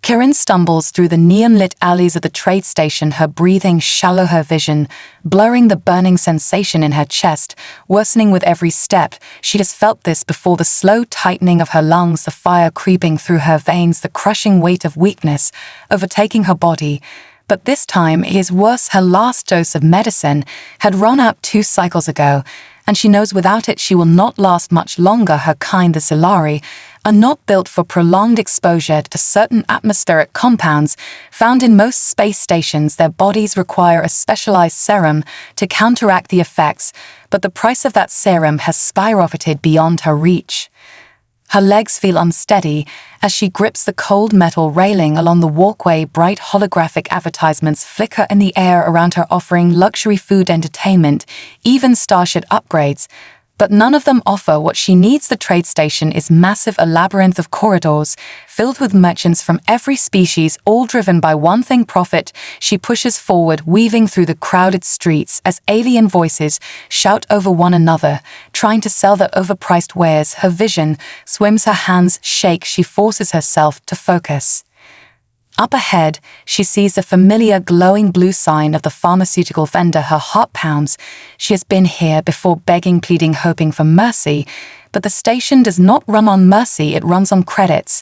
Kirin stumbles through the neon-lit alleys of the trade station, her breathing shallow, her vision, blurring the burning sensation in her chest, worsening with every step. She has felt this before, the slow tightening of her lungs, the fire creeping through her veins, the crushing weight of weakness overtaking her body. But this time it is worse. Her last dose of medicine had run out 2 cycles ago, and she knows without it she will not last much longer. Her kind, the Solari, are not built for prolonged exposure to certain atmospheric compounds found in most space stations. Their bodies require a specialized serum to counteract the effects, but the price of that serum has skyrocketed beyond her reach. Her legs feel unsteady as she grips the cold metal railing along the walkway. Bright holographic advertisements flicker in the air around her, offering luxury food, entertainment, even starship upgrades. But none of them offer what she needs. The trade station is massive, a labyrinth of corridors filled with merchants from every species, all driven by one thing: profit. She pushes forward, weaving through the crowded streets as alien voices shout over one another, trying to sell their overpriced wares. Her vision swims, her hands shake. She forces herself to focus. Up ahead, she sees the familiar glowing blue sign of the pharmaceutical vendor. Her heart pounds. She has been here before, begging, pleading, hoping for mercy. But the station does not run on mercy, it runs on credits.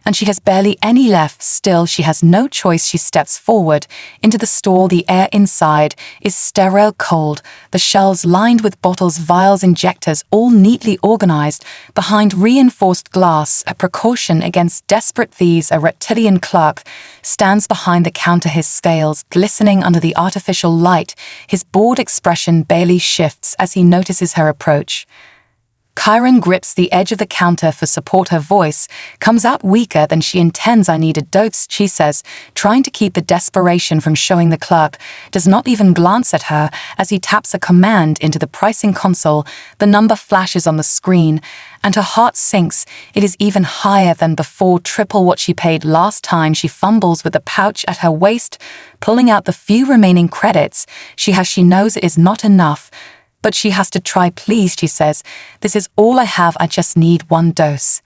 And she has barely any left. Still, she has no choice. She steps forward into the store. The air inside is sterile, cold. The shelves lined with bottles, vials, injectors, all neatly organized behind reinforced glass, a precaution against desperate thieves. A reptilian clerk stands behind the counter, his scales glistening under the artificial light. His bored expression barely shifts as he notices her approach. Kirin grips the edge of the counter for support. Her voice comes out weaker than she intends. "I need a dose," she says, trying to keep the desperation from showing. The clerk does not even glance at her as he taps a command into the pricing console. The number flashes on the screen, and her heart sinks. It is even higher than before, triple what she paid last time. She fumbles with the pouch at her waist, pulling out the few remaining credits she has. She knows it is not enough, but she has to try. "Please," she says, "this is all I have. I just need 1 dose."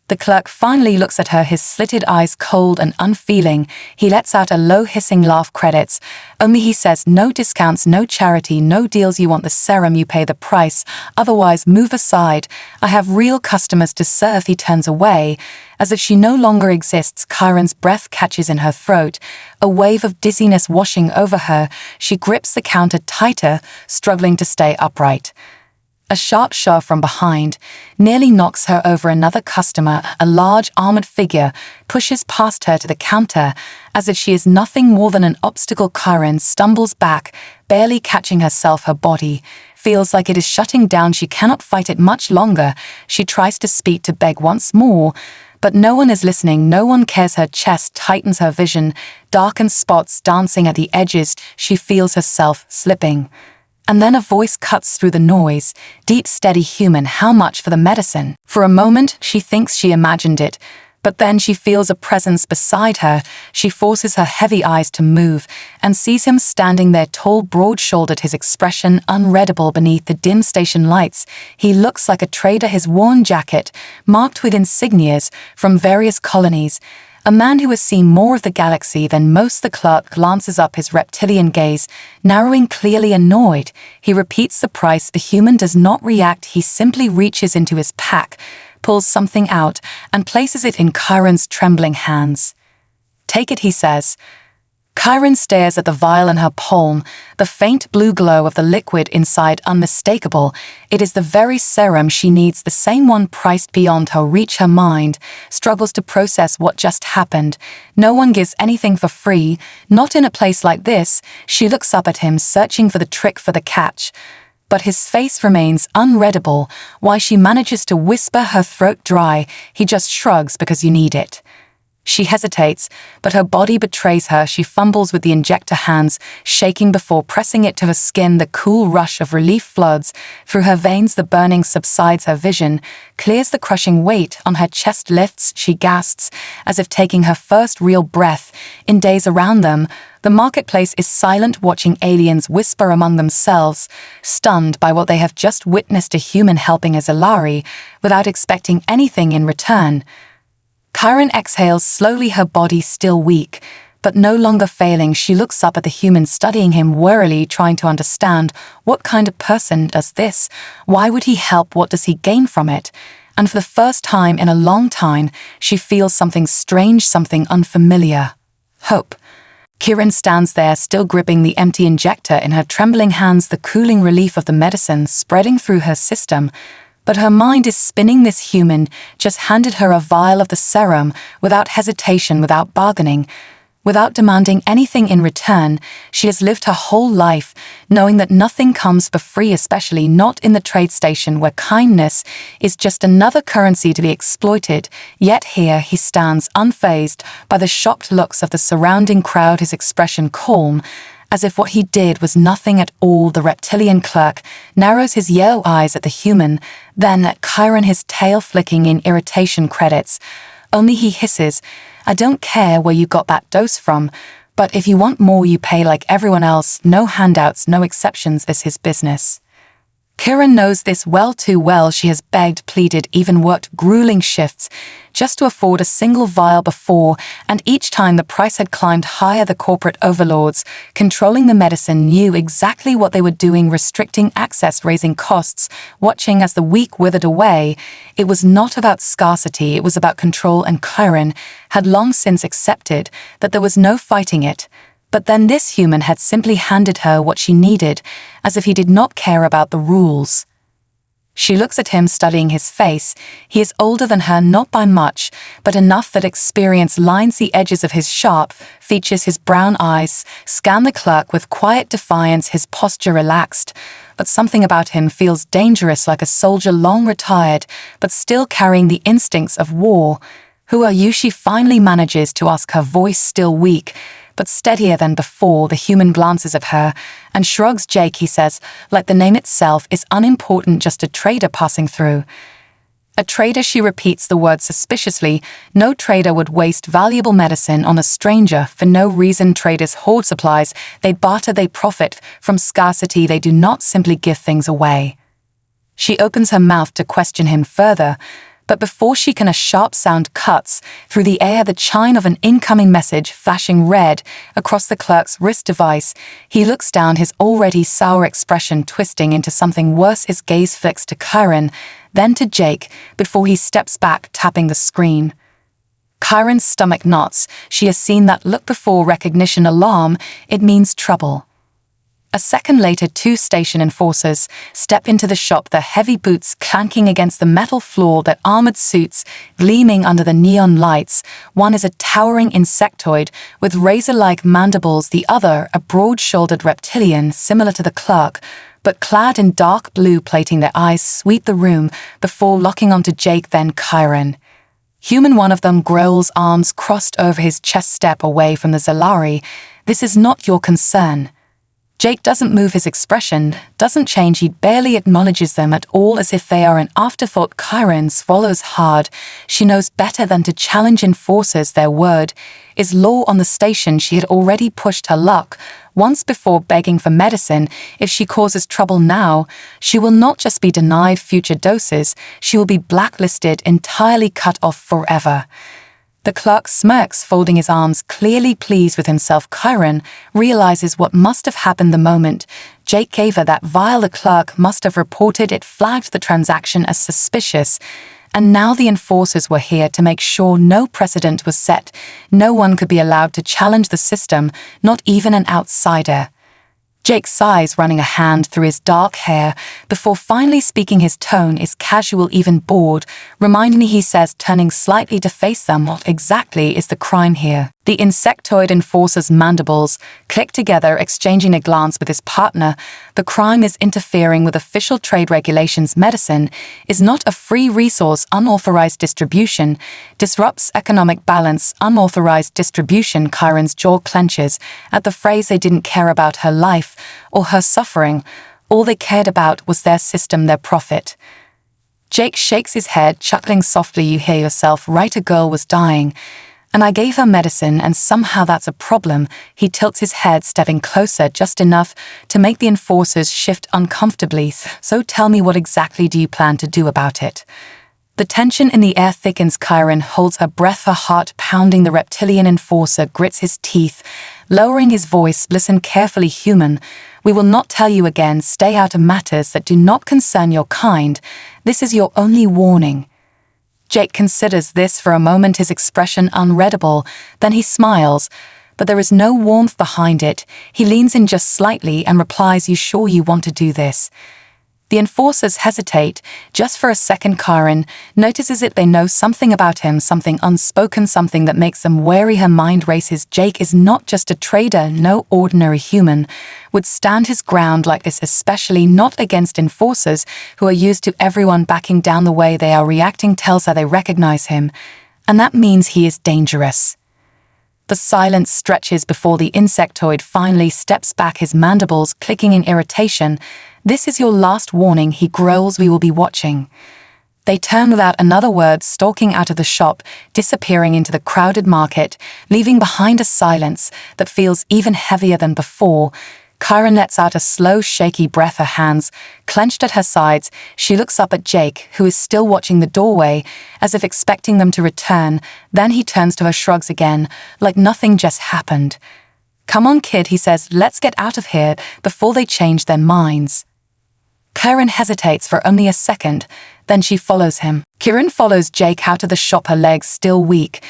The clerk finally looks at her, his slitted eyes cold and unfeeling. He lets out a low hissing laugh. "Credits only," he says. "No discounts, no charity, no deals. You want the serum, you pay the price. Otherwise, move aside. I have real customers to serve." He turns away, as if she no longer exists. Kirin's breath catches in her throat, a wave of dizziness washing over her. She grips the counter tighter, struggling to stay upright. A sharp shove from behind nearly knocks her over. Another customer, a large armored figure, pushes past her to the counter as if she is nothing more than an obstacle. Kirin stumbles back, barely catching herself. Her body feels like it is shutting down. She cannot fight it much longer. She tries to speak, to beg once more, but no one is listening. No one cares. Her chest tightens, her vision darkens, spots dancing at the edges. She feels herself slipping. And then a voice cuts through the noise, deep, steady, human. "How much for the medicine?" For a moment, she thinks she imagined it, but then she feels a presence beside her. She forces her heavy eyes to move and sees him standing there, tall, broad-shouldered, his expression unreadable beneath the dim station lights. He looks like a trader, his worn jacket marked with insignias from various colonies. A man who has seen more of the galaxy than most. The clerk glances up, his reptilian gaze narrowing, clearly annoyed. He repeats the price. The human does not react. He simply reaches into his pack, pulls something out, and places it in Kirin's trembling hands. "Take it," he says. Kirin stares at the vial in her palm, the faint blue glow of the liquid inside unmistakable. It is the very serum she needs, the same one priced beyond her reach. Her mind struggles to process what just happened. No one gives anything for free, not in a place like this. She looks up at him, searching for the trick, for the catch. But his face remains unreadable. Why she manages to whisper, her throat dry. He just shrugs. "Because you need it." She hesitates, but her body betrays her. She fumbles with the injector, hands shaking before pressing it to her skin. The cool rush of relief floods through her veins. The burning subsides. Her vision clears. The crushing weight on her chest lifts. She gasps, as if taking her first real breath in days. Around them, the marketplace is silent, watching aliens whisper among themselves, stunned by what they have just witnessed. A human helping a Zalari without expecting anything in return. Chiron exhales slowly, her body still weak, but no longer failing. She looks up at the human, studying him warily, trying to understand what kind of person does this? Why would he help? What does he gain from it? And for the first time in a long time, she feels something strange, something unfamiliar. Hope. Chiron stands there, still gripping the empty injector in her trembling hands, the cooling relief of the medicine spreading through her system. But her mind is spinning. This human just handed her a vial of the serum without hesitation, without bargaining, without demanding anything in return. She has lived her whole life knowing that nothing comes for free, especially not in the trade station where kindness is just another currency to be exploited. Yet here he stands, unfazed by the shocked looks of the surrounding crowd, his expression calm, as if what he did was nothing at all. The reptilian clerk narrows his yellow eyes at the human, then at Chiron, his tail flicking in irritation. Credits. Only he hisses, "I don't care where you got that dose from, but if you want more, you pay like everyone else. No handouts, no exceptions. This is business." Chiron knows this well, too well. She has begged, pleaded, even worked grueling shifts just to afford a single vial before, and each time the price had climbed higher. The corporate overlords controlling the medicine knew exactly what they were doing, restricting access, raising costs, watching as the weak withered away. It was not about scarcity, it was about control, and Chiron had long since accepted that there was no fighting it. But then this human had simply handed her what she needed, as if he did not care about the rules. She looks at him, studying his face. He is older than her, not by much, but enough that experience lines the edges of his sharp features. His brown eyes scan the clerk with quiet defiance, his posture relaxed. But something about him feels dangerous, like a soldier long retired, but still carrying the instincts of war. "Who are you?" she finally manages to ask, her voice still weak, but steadier than before. The human glances at her and shrugs. "Jake," he says, like the name itself is unimportant, just a trader passing through. "A trader," she repeats the word suspiciously. No trader would waste valuable medicine on a stranger for no reason. Traders hoard supplies, they barter, they profit from scarcity, they do not simply give things away. She opens her mouth to question him further, but before she can, a sharp sound cuts through the air, the chime of an incoming message flashing red across the clerk's wrist device. He looks down, his already sour expression twisting into something worse. His gaze flicks to Chiron, then to Jake, before he steps back, tapping the screen. Chiron's stomach knots. She has seen that look before. Recognition, alarm. It means trouble. A second later, two station enforcers step into the shop, their heavy boots clanking against the metal floor, their armored suits gleaming under the neon lights. One is a towering insectoid with razor-like mandibles, the other a broad-shouldered reptilian similar to the clerk, but clad in dark blue plating. Their eyes sweep the room before locking onto Jake, then Chiron. Human, one of them growls, arms crossed over his chest. "Step away from the Zalari. This is not your concern." Jake doesn't move, his expression doesn't change. He barely acknowledges them at all, as if they are an afterthought. Chiron swallows hard. She knows better than to challenge enforcers. Their word is law on the station. She had already pushed her luck once before, begging for medicine. If she causes trouble now, she will not just be denied future doses, she will be blacklisted, entirely cut off forever. The clerk smirks, folding his arms, clearly pleased with himself. Chiron realizes what must have happened the moment Jake gave her that vial. The clerk must have reported it, flagged the transaction as suspicious, and now the enforcers were here to make sure no precedent was set. No one could be allowed to challenge the system, not even an outsider. Jake sighs, running a hand through his dark hair before finally speaking. His tone is casual, even bored. "Remind me," he says, turning slightly to face them. "What exactly is the crime here?" The insectoid enforcer's mandibles click together, exchanging a glance with his partner. "The crime is interfering with official trade regulations. Medicine is not a free resource. Unauthorized distribution disrupts economic balance. Unauthorized distribution." Chiron's jaw clenches at the phrase. They didn't care about her life or her suffering. All they cared about was their system, their profit. Jake shakes his head, chuckling softly. "You hear yourself right, a girl was dying. And I gave her medicine, and somehow that's a problem." He tilts his head, stepping closer just enough to make the enforcers shift uncomfortably. "So tell me, what exactly do you plan to do about it?" The tension in the air thickens. Chiron holds her breath, her heart pounding. The reptilian enforcer grits his teeth, lowering his voice. Listen carefully, human. We will not tell you again. Stay out of matters that do not concern your kind. This is your only warning. Jake considers this for a moment, his expression unreadable. Then he smiles, but there is no warmth behind it. He leans in just slightly and replies, "You sure you want to do this?" The enforcers hesitate. Just for a second, Chiron notices it. They know something about him, something unspoken, something that makes them wary. Her mind races. Jake is not just a trader. No ordinary human would stand his ground like this, especially not against enforcers who are used to everyone backing down. The way they are reacting tells her they recognize him, and that means he is dangerous. The silence stretches before the insectoid finally steps back, his mandibles clicking in irritation. "This is your last warning," he growls. "We will be watching." They turn without another word, stalking out of the shop, disappearing into the crowded market, leaving behind a silence that feels even heavier than before. Chiron lets out a slow, shaky breath, her hands clenched at her sides. She looks up at Jake, who is still watching the doorway, as if expecting them to return. Then he turns to her, shrugs again, like nothing just happened. "Come on, kid," he says, "let's get out of here before they change their minds." Chiron hesitates for only a second, then she follows him. Chiron follows Jake out of the shop, her legs still weak,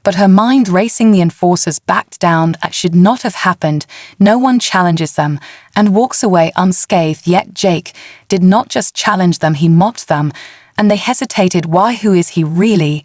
but her mind racing. The enforcers backed down. That should not have happened. No one challenges them and walks away unscathed. Yet Jake did not just challenge them, he mocked them, and they hesitated. Why? Who is he really?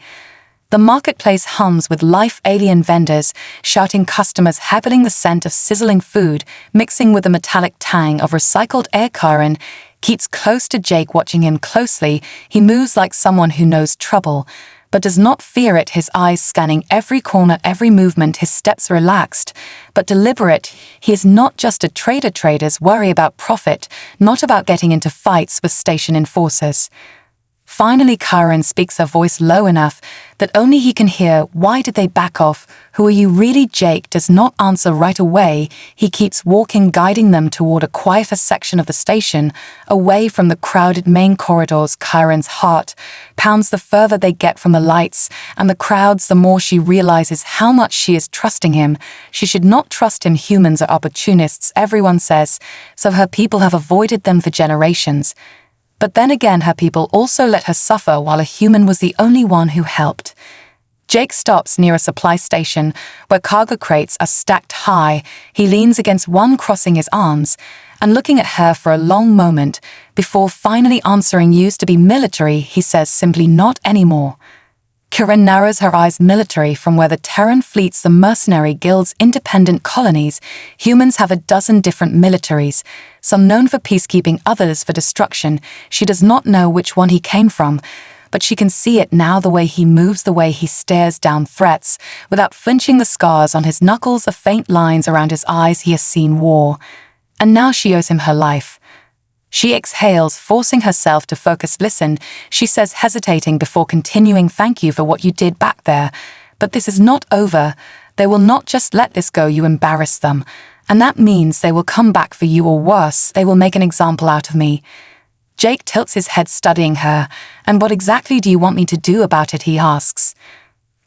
The marketplace hums with life, alien vendors shouting, customers habiting the scent of sizzling food, mixing with the metallic tang of recycled air. Chiron keeps close to Jake, watching him closely. He moves like someone who knows trouble, but does not fear it, his eyes scanning every corner, every movement, his steps relaxed, but deliberate. He is not just a trader. Traders worry about profit, not about getting into fights with station enforcers. Finally, Chiron speaks, her voice low enough that only he can hear. "Why did they back off? Who are you really?" Jake does not answer right away. He keeps walking, guiding them toward a quieter section of the station, away from the crowded main corridors. Chiron's heart pounds the further they get from the lights and the crowds, the more she realizes how much she is trusting him. She should not trust him. Humans are opportunists, everyone says, so her people have avoided them for generations. But then again, her people also let her suffer, while a human was the only one who helped. Jake stops near a supply station where cargo crates are stacked high. He leans against one, crossing his arms and looking at her for a long moment before finally answering. "Used to be military," he says simply. "Not anymore." Chiron narrows her eyes. "Military, from where the Terran fleets, the mercenary guilds, independent colonies. Humans have a dozen different militaries, some known for peacekeeping, others for destruction. She does not know which one he came from, but she can see it now, the way he moves, the way he stares down threats without flinching, the scars on his knuckles, the faint lines around his eyes. He has seen war, and now she owes him her life." She exhales, forcing herself to focus. "Listen," she says, hesitating before continuing. "Thank you for what you did back there, but this is not over. They will not just let this go. You embarrassed them, and that means they will come back for you, or worse, they will make an example out of me." Jake tilts his head, studying her. "And what exactly do you want me to do about it?" he asks.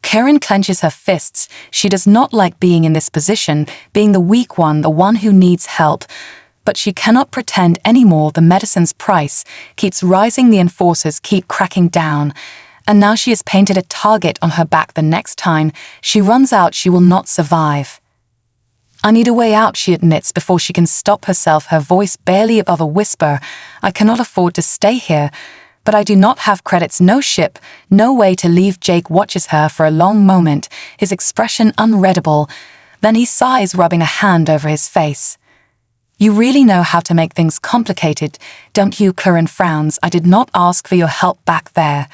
Chiron clenches her fists. She does not like being in this position, being the weak one, the one who needs help. But she cannot pretend anymore. The medicine's price keeps rising. The enforcers keep cracking down. And now she has painted a target on her back. The next time she runs out, she will not survive. "I need a way out," she admits before she can stop herself, her voice barely above a whisper. "I cannot afford to stay here, but I do not have credits, no ship, no way to leave." Jake watches her for a long moment, his expression unreadable. Then he sighs, rubbing a hand over his face. "You really know how to make things complicated, don't you?" Chiron frowns. "I did not ask for your help back there."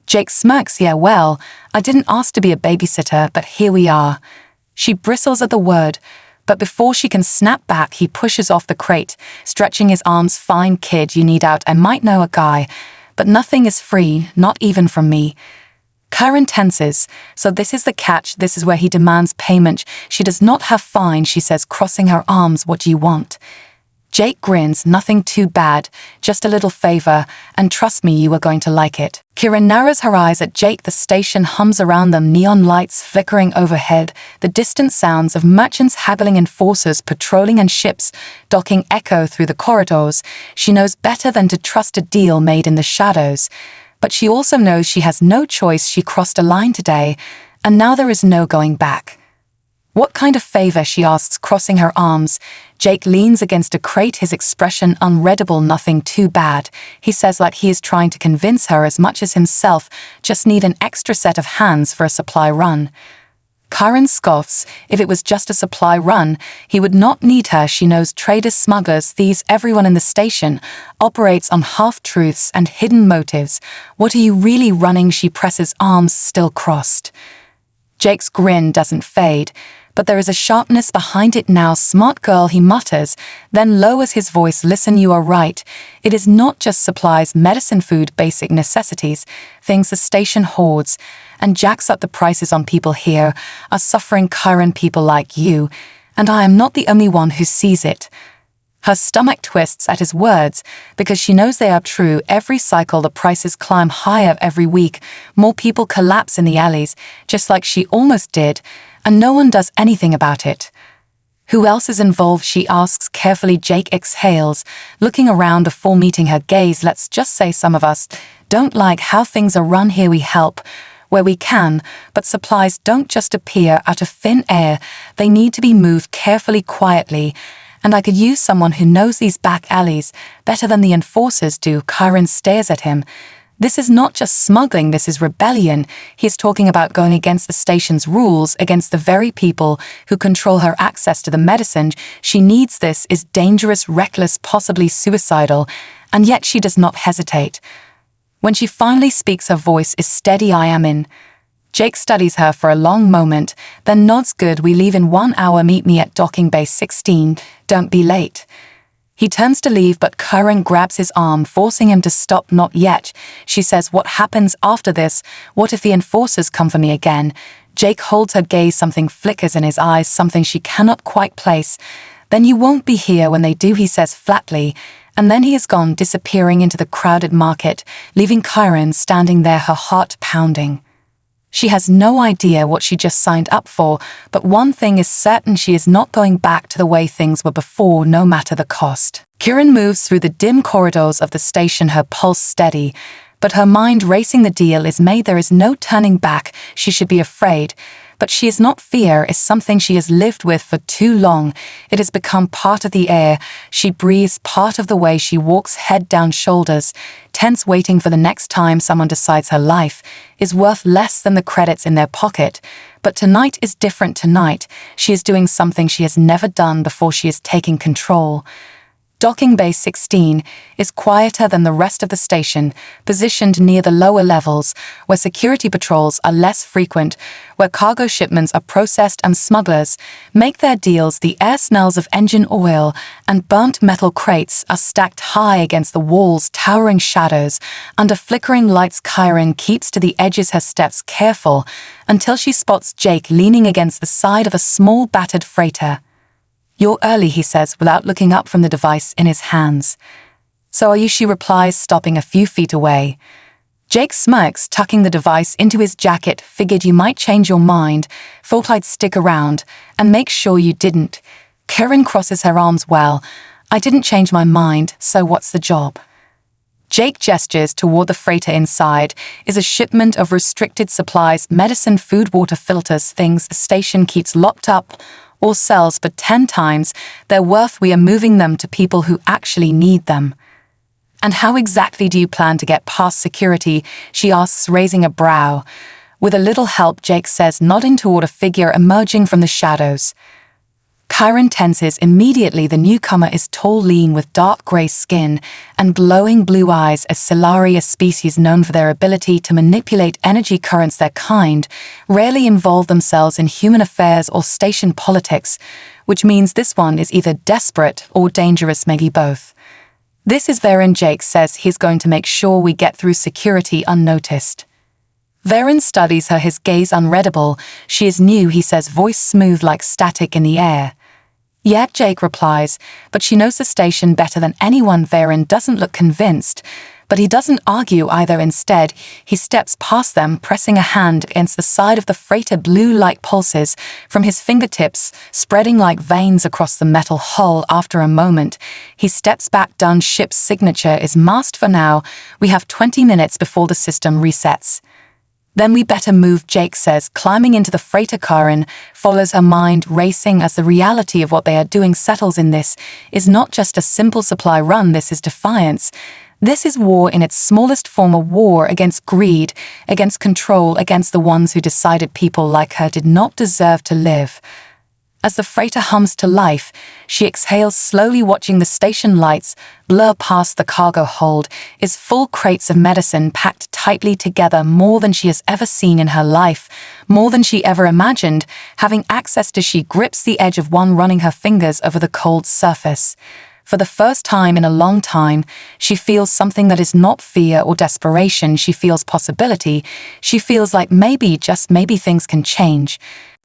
Jake smirks. "Yeah, well, I didn't ask to be a babysitter, but here we are." She bristles at the word, but before she can snap back, he pushes off the crate, stretching his arms. "Fine, kid, you need out. I might know a guy, but nothing is free, not even from me." Chiron tenses. So this is the catch. This is where he demands payment. She does not have fine, she says, crossing her arms. "What do you want?" Jake grins, nothing too bad, just a little favor, and trust me, you are going to like it. Kira narrows her eyes at Jake. The station hums around them, neon lights flickering overhead, the distant sounds of merchants haggling, enforcers patrolling, and ships docking echo through the corridors. She knows better than to trust a deal made in the shadows. But she also knows she has no choice. She crossed a line today, and now there is no going back. What kind of favor, she asks, crossing her arms. Jake leans against a crate, his expression unreadable. Nothing too bad, he says, like he is trying to convince her as much as himself. Just need an extra set of hands for a supply run. Karen scoffs. If it was just a supply run, he would not need her. She knows traders, smugglers, thieves, everyone in the station operates on half-truths and hidden motives. What are you really running? She presses, arms still crossed. Jake's grin doesn't fade, but there is a sharpness behind it now. Smart girl, he mutters, then lowers his voice. Listen, you are right. It is not just supplies, medicine, food, basic necessities, things the station hoards, and jacks up the prices on. People here are suffering, Karen, people like you, and I am not the only one who sees it. Her stomach twists at his words because she knows they are true. Every cycle the prices climb higher. Every week more people collapse in the alleys, just like she almost did, and no one does anything about it. Who else is involved, she asks carefully. Jake exhales, looking around before meeting her gaze. Let's just say some of us don't like how things are run here. We help where we can, but supplies don't just appear out of thin air. They need to be moved carefully, quietly. And I could use someone who knows these back alleys better than the enforcers do. Karen stares at him. This is not just smuggling, this is rebellion. He is talking about going against the station's rules, against the very people who control her access to the medicine she needs. This is dangerous, reckless, possibly suicidal, and yet she does not hesitate. When she finally speaks, her voice is steady. I am in. Jake studies her for a long moment, then nods. Good, we leave in 1 hour. Meet me at docking bay 16. Don't be late. He turns to leave, but Karen grabs his arm, forcing him to stop. Not yet, she says. What happens after this? What if the enforcers come for me again? Jake holds her gaze. Something flickers in his eyes, something she cannot quite place. Then you won't be here when they do, he says flatly. And then he is gone, disappearing into the crowded market, leaving Karen standing there, her heart pounding. She has no idea what she just signed up for, but one thing is certain: she is not going back to the way things were before, no matter the cost. Karen moves through the dim corridors of the station, her pulse steady, but her mind racing. The deal is made, there is no turning back. She should be afraid, but she is not. Fear is something she has lived with for too long. It has become part of the air she breathes, part of the way she walks, head down, shoulders tense, waiting for the next time someone decides her life is worth less than the credits in their pocket. But tonight is different. Tonight, she is doing something she has never done before. She is taking control. Docking Bay 16 is quieter than the rest of the station, positioned near the lower levels, where security patrols are less frequent, where cargo shipments are processed and smugglers make their deals. The air smells of engine oil, and burnt metal crates are stacked high against the walls, towering shadows under flickering lights. Karen keeps to the edges, her steps careful, until she spots Jake leaning against the side of a small battered freighter. You're early, he says, without looking up from the device in his hands. So are you, she replies, stopping a few feet away. Jake smirks, tucking the device into his jacket. Figured you might change your mind. Thought I'd stick around and make sure you didn't. Karen crosses her arms. Well, I didn't change my mind, so what's the job? Jake gestures toward the freighter. Inside is a shipment of restricted supplies, medicine, food, water, filters, things the station keeps locked up or sells for 10 times their worth. We are moving them to people who actually need them. And how exactly do you plan to get past security? She asks, raising a brow. With a little help, Jake says, nodding toward a figure emerging from the shadows. Karen tenses immediately. The newcomer is tall, lean, with dark gray skin and glowing blue eyes. A Solari, a species known for their ability to manipulate energy currents. Their kind rarely involve themselves in human affairs or station politics, which means this one is either desperate or dangerous, maybe both. This is Varen. Jake says he's going to make sure we get through security unnoticed. Varen studies her, his gaze unreadable. She is new, he says, voice smooth like static in the air. "Yeah," Jake replies, but she knows the station better than anyone. Varen doesn't look convinced, but he doesn't argue either. Instead, he steps past them, pressing a hand against the side of the freighter. Blue light pulses from his fingertips, spreading like veins across the metal hull. After a moment, he steps back. "Done. Ship's signature is masked for now. We have 20 minutes before the system resets." "Then we better move," Jake says, climbing into the freighter. Karen follows, her mind racing as the reality of what they are doing settles in. This is not just a simple supply run, this is defiance. This is war in its smallest form, a war against greed, against control, against the ones who decided people like her did not deserve to live. As the freighter hums to life, she exhales slowly, watching the station lights blur past. The cargo hold is full, crates of medicine packed tightly together, more than she has ever seen in her life, more than she ever imagined having access to. She grips the edge of one, running her fingers over the cold surface. For the first time in a long time, she feels something that is not fear or desperation. She feels possibility. She feels like maybe, just maybe, things can change.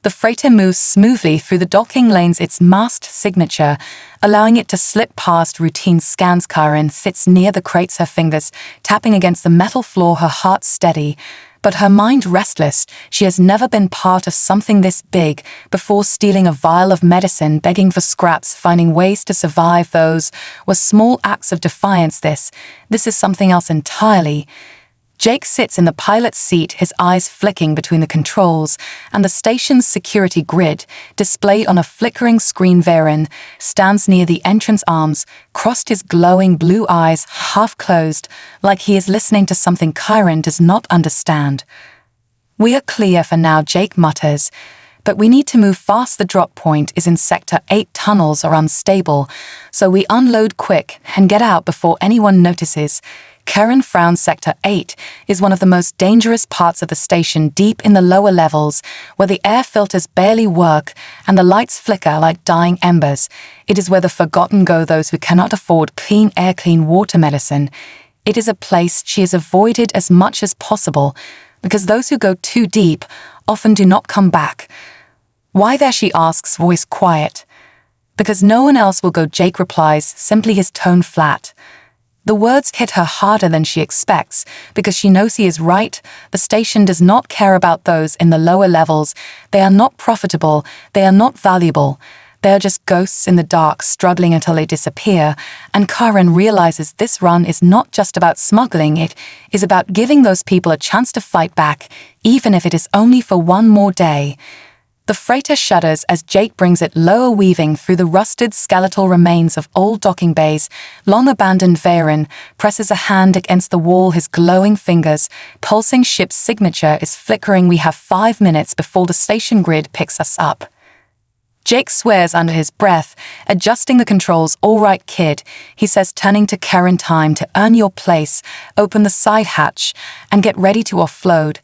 The freighter moves smoothly through the docking lanes, its masked signature allowing it to slip past routine scans. Karen sits near the crates, her fingers tapping against the metal floor, her heart steady, but her mind restless. She has never been part of something this big before. Stealing a vial of medicine, begging for scraps, finding ways to survive, those were small acts of defiance. This is something else entirely. Jake sits in the pilot's seat, his eyes flicking between the controls and the station's security grid displayed on a flickering screen. Varen stands near the entrance, arms crossed, his glowing blue eyes half closed, like he is listening to something Karen does not understand. "We are clear for now," Jake mutters, "but we need to move fast. The drop point is in Sector 8. Tunnels are unstable, so we unload quick and get out before anyone notices." Karen frowns. Sector 8 is one of the most dangerous parts of the station, deep in the lower levels, where the air filters barely work and the lights flicker like dying embers. It is where the forgotten go, those who cannot afford clean air, clean water, medicine. It is a place she has avoided as much as possible, because those who go too deep often do not come back. "Why there?" she asks, voice quiet. "Because no one else will go," Jake replies, simply, his tone flat. The words hit her harder than she expects, because she knows he is right. The station does not care about those in the lower levels. They are not profitable, they are not valuable. They are just ghosts in the dark, struggling until they disappear. And Karen realizes this run is not just about smuggling, it is about giving those people a chance to fight back, even if it is only for one more day. The freighter shudders as Jake brings it lower, weaving through the rusted skeletal remains of old docking bays, long abandoned. Varen presses a hand against the wall, his glowing fingers pulsing. Ship's signature is flickering. "We have 5 minutes before the station grid picks us up." Jake swears under his breath, adjusting the controls. "All right, kid," he says, turning to Karen. "Time to earn your place. Open the side hatch and get ready to offload."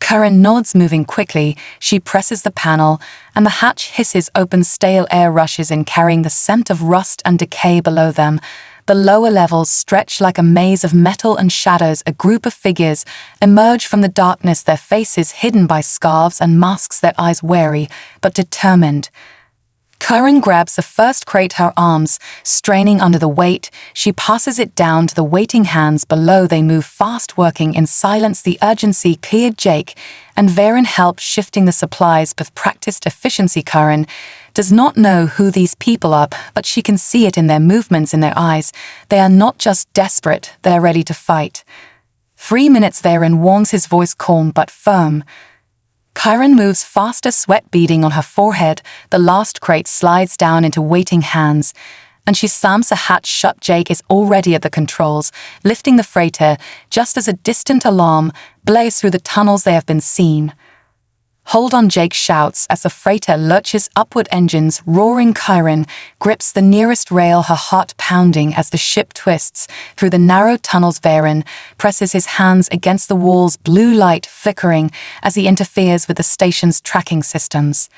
Karen nods, moving quickly. She presses the panel, and the hatch hisses open. Stale air rushes in, carrying the scent of rust and decay below them. The lower levels stretch like a maze of metal and shadows. A group of figures emerge from the darkness, their faces hidden by scarves and masks, their eyes wary but determined. Karen grabs the first crate, her arms straining under the weight. She passes it down to the waiting hands below. They move fast, working in silence, the urgency clear. Jake and Varen help, shifting the supplies with practiced efficiency. Karen does not know who these people are, but she can see it in their movements, in their eyes. They are not just desperate, they are ready to fight. 3 minutes, Varen warns, his voice calm but firm. Karen moves faster, sweat beading on her forehead. The last crate slides down into waiting hands, and she slams the hatch shut. Jake is already at the controls, lifting the freighter just as a distant alarm blares through the tunnels. They have been seen. "Hold on," Jake shouts as the freighter lurches upward, engines roaring. Karen grips the nearest rail, her heart pounding as the ship twists through the narrow tunnels. Varen presses his hands against the walls, blue light flickering as he interferes with the station's tracking systems.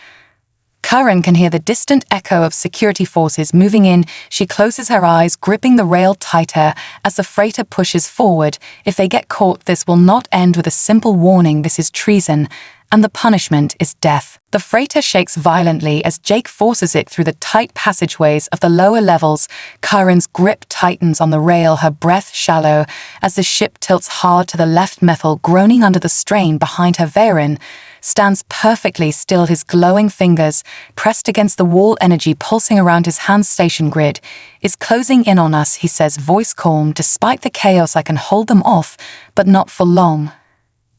Karen can hear the distant echo of security forces moving in. She closes her eyes, gripping the rail tighter as the freighter pushes forward. If they get caught, this will not end with a simple warning. This is treason, and the punishment is death. The freighter shakes violently as Jake forces it through the tight passageways of the lower levels. Karen's grip tightens on the rail, her breath shallow, as the ship tilts hard to the left. Metal, groaning under the strain behind her. Varen stands perfectly still, his glowing fingers pressed against the wall, energy pulsing around his hands. Station grid is closing in on us, he says, voice calm. Despite the chaos, I can hold them off, but not for long.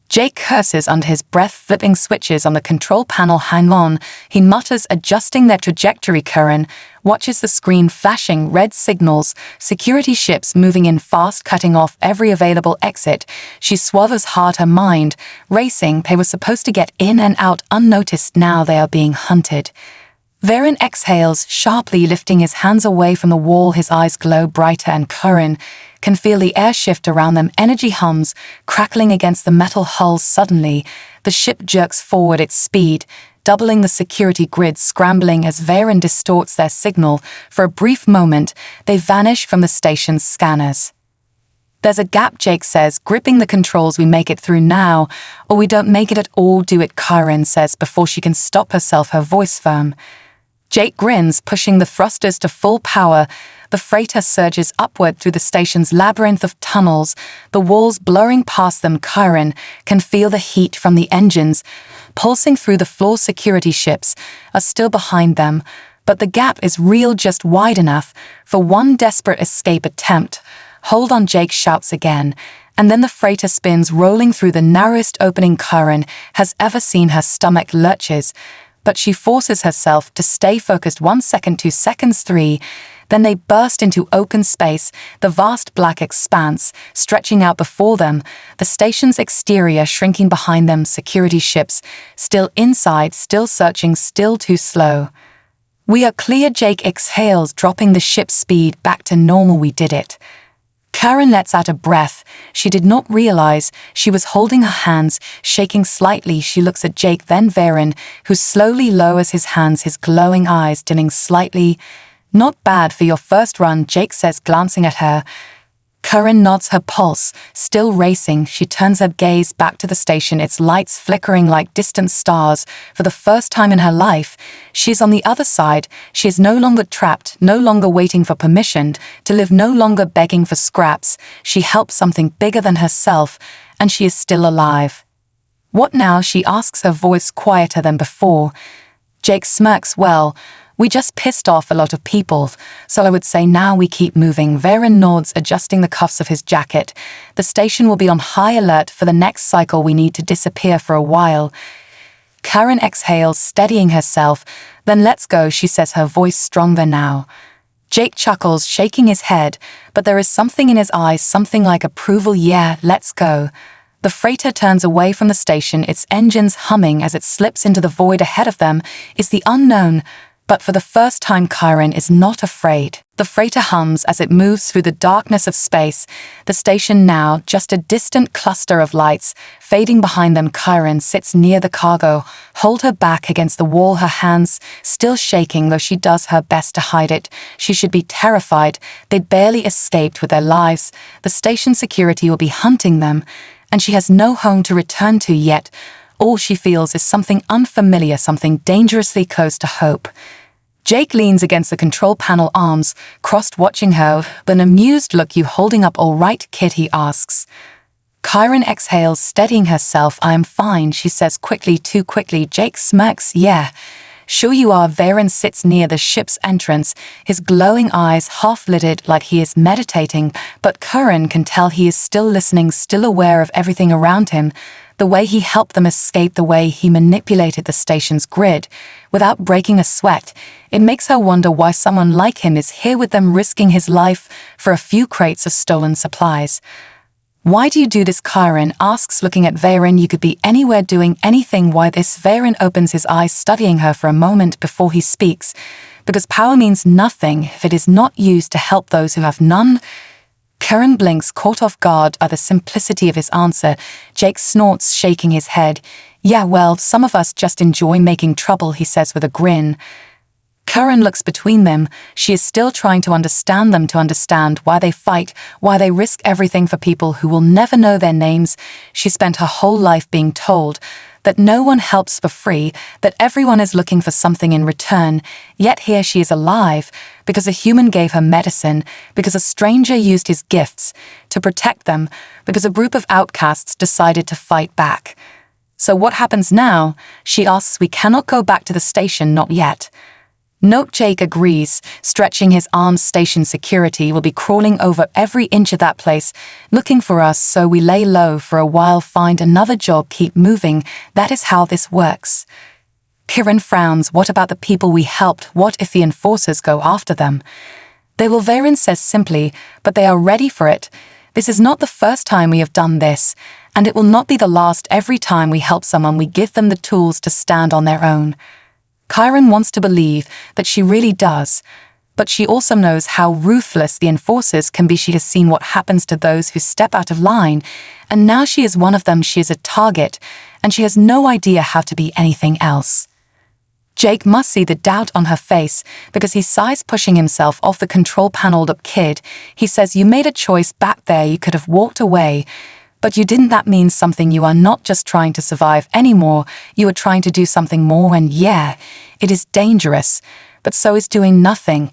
Jake curses under his breath, flipping switches on the control panel. Hang on, he mutters, adjusting their trajectory. Karen watches the screen flashing red signals, security ships moving in fast, cutting off every available exit. She swallows hard, her mind racing. They were supposed to get in and out unnoticed, now they are being hunted. Varen exhales sharply, lifting his hands away from the wall, his eyes glow brighter, and Karen can feel the air shift around them, energy hums crackling against the metal hulls. Suddenly, the ship jerks forward, its speed doubling, the security grid scrambling as Varen distorts their signal. For a brief moment, they vanish from the station's scanners. There's a gap, Jake says, gripping the controls. We make it through now, or we don't make it at all. Do it, Karen says before she can stop herself, her voice firm. Jake grins, pushing the thrusters to full power. The freighter surges upward through the station's labyrinth of tunnels, the walls blurring past them. Karen can feel the heat from the engines pulsing through the floor. Security ships are still behind them, but the gap is real, just wide enough for one desperate escape attempt. Hold on, Jake shouts again, and then the freighter spins, rolling through the narrowest opening Karen has ever seen. Her stomach lurches, but she forces herself to stay focused. 1 second, 2 seconds, 3. Then they burst into open space, the vast black expanse stretching out before them, the station's exterior shrinking behind them. Security ships still inside, still searching, still too slow. We are clear, Jake exhales, dropping the ship's speed back to normal. We did it. Karen lets out a breath. She did not realize she was holding her hands, shaking slightly. She looks at Jake, then Varen, who slowly lowers his hands, his glowing eyes dimming slightly. Not bad for your first run, Jake says, glancing at her. Karen nods, her pulse still racing. She turns her gaze back to the station, its lights flickering like distant stars. For the first time in her life, she is on the other side. She is no longer trapped, no longer waiting for permission to live, no longer begging for scraps. She helped something bigger than herself, and she is still alive. What now? She asks, her voice quieter than before. Jake smirks. Well, we just pissed off a lot of people, so I would say now we keep moving. Varen nods, adjusting the cuffs of his jacket. The station will be on high alert for the next cycle. We need to disappear for a while. Karen exhales, steadying herself. Then let's go, she says, her voice stronger now. Jake chuckles, shaking his head, but there is something in his eyes, something like approval. Yeah, let's go. The freighter turns away from the station, its engines humming as it slips into the void. Ahead of them is the unknown, but for the first time Karen is not afraid. The freighter hums as it moves through the darkness of space, the station now just a distant cluster of lights fading behind them. Karen sits near the cargo, hold her back against the wall, her hands still shaking, though she does her best to hide it. She should be terrified. They'd barely escaped with their lives. The station security will be hunting them, and she has no home to return to yet. All she feels is something unfamiliar, something dangerously close to hope. Jake leans against the control panel, arms crossed, watching her with an amused look. You holding up all right, kid? He asks. Karen exhales, steadying herself. I am fine, she says quickly, too quickly. Jake smirks. Yeah, sure you are. Varen sits near the ship's entrance, his glowing eyes half-lidded like he is meditating, but Karen can tell he is still listening, still aware of everything around him. The way he helped them escape, the way he manipulated the station's grid without breaking a sweat. It makes her wonder why someone like him is here with them, risking his life for a few crates of stolen supplies. Why do you do this? Karen asks, looking at Varen. You could be anywhere doing anything. Why this? Varen opens his eyes, studying her for a moment before he speaks. Because power means nothing if it is not used to help those who have none. Karen blinks, caught off guard by the simplicity of his answer. Jake snorts, shaking his head. Yeah, well, some of us just enjoy making trouble, he says with a grin. Karen looks between them. She is still trying to understand them, to understand why they fight, why they risk everything for people who will never know their names. She spent her whole life being told that no one helps for free, that everyone is looking for something in return, yet here she is alive because a human gave her medicine, because a stranger used his gifts to protect them, because a group of outcasts decided to fight back. So what happens now? She asks. We cannot go back to the station, not yet. Note Jake agrees, stretching his arms. Station security will be crawling over every inch of that place, looking for us, so we lay low for a while, find another job, keep moving. That is how this works. Kiran frowns. What about the people we helped? What if the enforcers go after them? They will, Varen says simply, but they are ready for it. This is not the first time we have done this, and it will not be the last. Every time we help someone, we give them the tools to stand on their own. Chiron wants to believe that she really does, but she also knows how ruthless the enforcers can be. She has seen what happens to those who step out of line, and now she is one of them. She is a target, and she has no idea how to be anything else. Jake must see the doubt on her face because he sighs, pushing himself off the control panel. Look, kid, he says, you made a choice back there. You could have walked away, but you didn't. That means something. You are not just trying to survive anymore. You are trying to do something more, and yeah, it is dangerous, but so is doing nothing.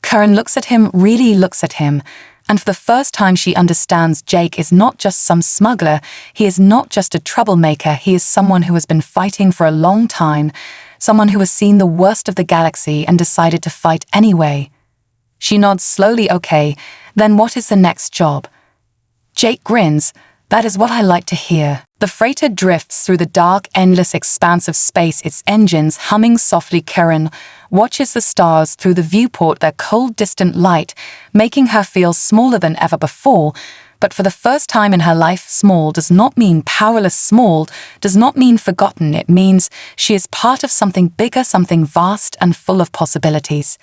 Karen looks at him, really looks at him, and for the first time she understands Jake is not just some smuggler. He is not just a troublemaker. He is someone who has been fighting for a long time, someone who has seen the worst of the galaxy and decided to fight anyway. She nods slowly. Okay, then what is the next job? Jake grins. That is what I like to hear. The freighter drifts through the dark, endless expanse of space, its engines humming softly. Karen watches the stars through the viewport, their cold, distant light, making her feel smaller than ever before. But for the first time in her life, small does not mean powerless. Small does not mean forgotten. It means she is part of something bigger, something vast and full of possibilities.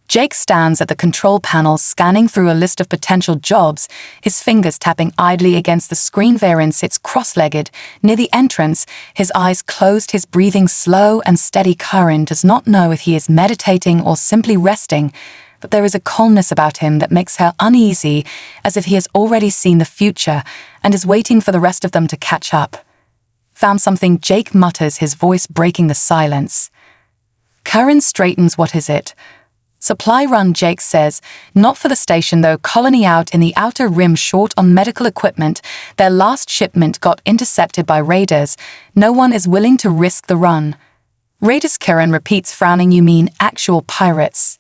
Jake stands at the control panel, scanning through a list of potential jobs, his fingers tapping idly against the screen. Varen sits cross-legged near the entrance, his eyes closed, his breathing slow and steady. Karen does not know if he is meditating or simply resting, but there is a calmness about him that makes her uneasy, as if he has already seen the future and is waiting for the rest of them to catch up. Found something, Jake mutters, his voice breaking the silence. Karen straightens. What is it? Supply run, Jake says. Not for the station though. Colony out in the outer rim, short on medical equipment. Their last shipment got intercepted by raiders. No one is willing to risk the run. Raiders, Karen repeats, frowning. You mean actual pirates?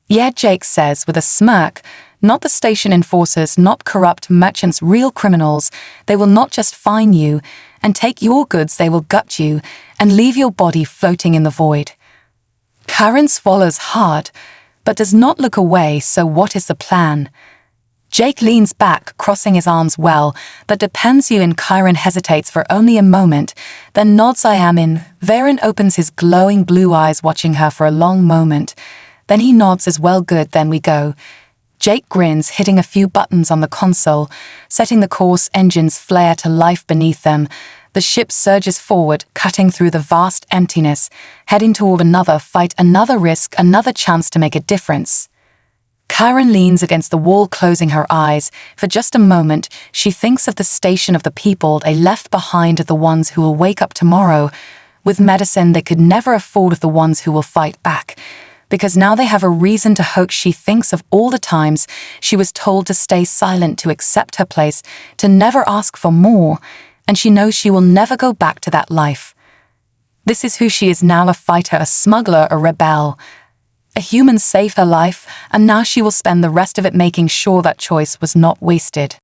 Yeah, Jake says with a smirk. Not the station enforcers, not corrupt merchants, real criminals. They will not just fine you and take your goods, they will gut you and leave your body floating in the void. Karen swallows hard, but does not look away. So what is the plan? Jake leans back, crossing his arms. Well, that depends. You. And Karen hesitates for only a moment, then nods. I am in. Varen opens his glowing blue eyes, watching her for a long moment. Then he nods as well. Good, then we go. Jake grins, hitting a few buttons on the console, setting the course. Engines flare to life beneath them. The ship surges forward, cutting through the vast emptiness, heading toward another fight, another risk, another chance to make a difference. Karen leans against the wall, closing her eyes. For just a moment, she thinks of the station, of the people they left behind, of the ones who will wake up tomorrow with medicine they could never afford, of the ones who will fight back. Because now they have a reason to hope. She thinks of all the times she was told to stay silent, to accept her place, to never ask for more. And she knows she will never go back to that life. This is who she is now, a fighter, a smuggler, a rebel. A human saved her life, and now she will spend the rest of it making sure that choice was not wasted.